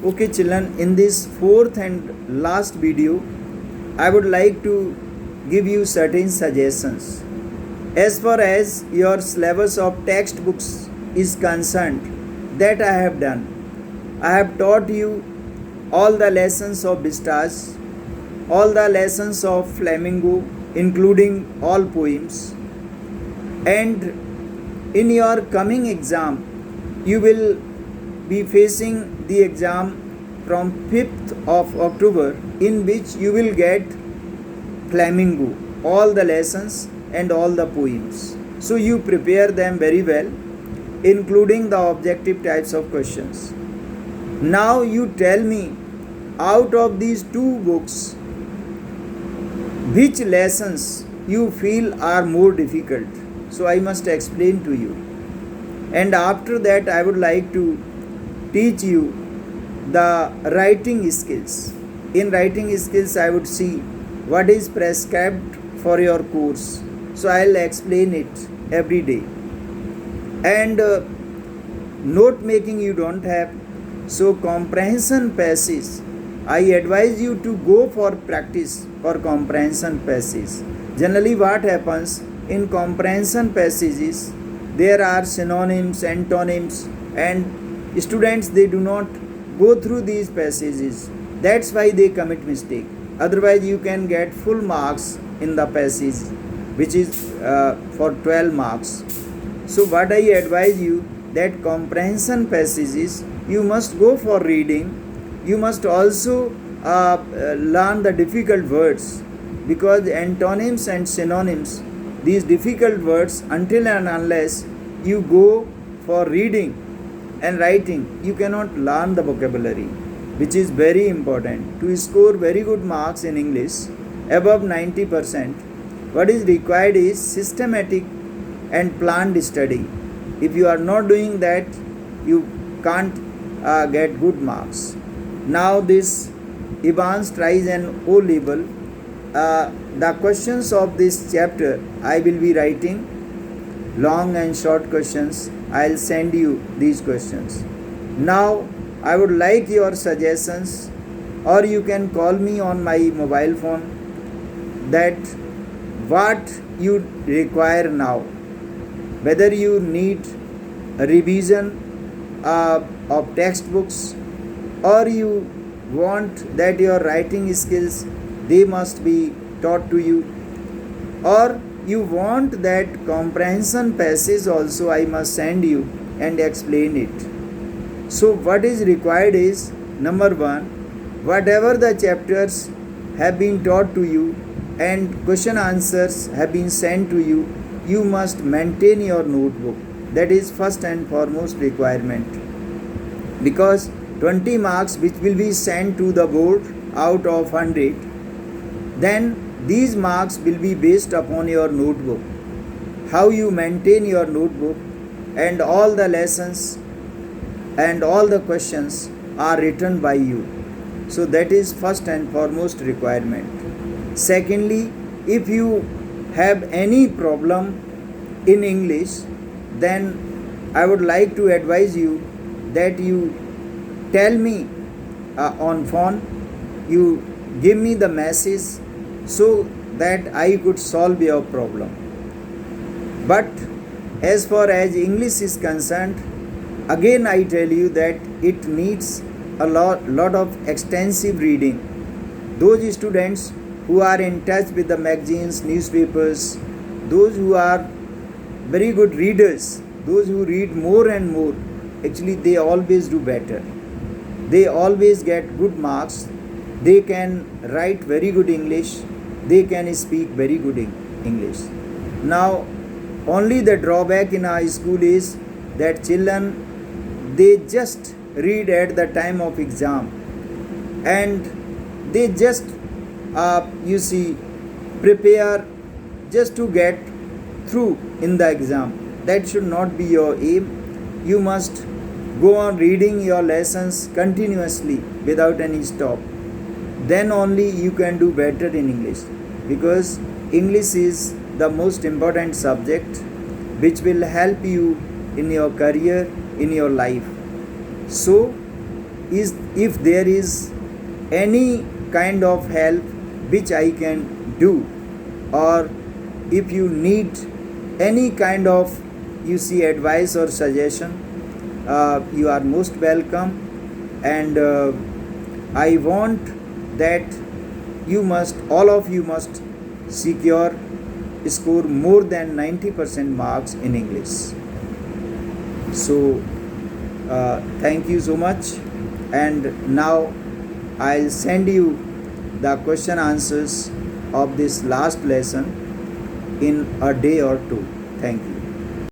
Okay children, in this fourth and last video, I would like to give you certain suggestions. As far as your syllabus of textbooks is concerned, that I have done. I have taught you all the lessons of Vistas, all the lessons of Flamingo, including all poems. And in your coming exam, you will be facing the exam from 5th of October, in which you will get Flamingo, all the lessons and all the poems. So you prepare them very well, including the objective types of questions. Now you tell me, out of these two books, which lessons you feel are more difficult. So I must explain to you. And after that, I would like to teach you the writing skills. In writing skills, I would see what is prescribed for your course. So I'll explain it every day. And note making you don't have. So comprehension passage, I advise you to go for practice for comprehension passage. Generally what happens in comprehension passages, there are synonyms, antonyms, and students, they do not go through these passages. That's why they commit mistake. Otherwise you can get full marks in the passage, which is for 12 marks. So what I advise you, that comprehension passages you must go for reading. You must also learn the difficult words, because antonyms and synonyms, these difficult words, until and unless you go for reading and writing, you cannot learn the vocabulary, which is very important. To score very good marks in English, above 90%, what is required is systematic and planned study. If you are not doing that, you can't get good marks. Now this Evans tries an O level. The questions of this chapter I will be writing, long and short questions. I'll send you these questions. Now I would like your suggestions, or you can call me on my mobile phone, that what you require now, whether you need a revision of textbooks, or you want that your writing skills, they must be taught to you, or you want that comprehension passage also I must send you and explain it. So what is required is, number one, whatever the chapters have been taught to you and question answers have been sent to you, you must maintain your notebook. That is first and foremost requirement, because 20 marks which will be sent to the board out of 100, then these marks will be based upon your notebook, how you maintain your notebook, and all the lessons and all the questions are written by you. So that is first and foremost requirement. Secondly, if you have any problem in English, then I would like to advise you that you tell me on phone, you give me the message, so that I could solve your problem. But as far as English is concerned, again I tell you that it needs a lot of extensive reading. Those students who are in touch with the magazines, newspapers, those who are very good readers, those who read more and more, actually they always do better. They always get good marks. They can write very good English. They can speak very good English. Now, only the drawback in our school is that children, they just read at the time of exam, and they just prepare just to get through in the exam. That should not be your aim. You must go on reading your lessons continuously without any stop. Then only you can do better in English, because English is the most important subject which will help you in your career, in your life. So is if there is any kind of help which I can do, or if you need any kind of advice or suggestion, you are most welcome. And I want that all of you must secure score more than 90% marks in English. So thank you so much, and now I'll send you the question answers of this last lesson in a day or two. Thank you.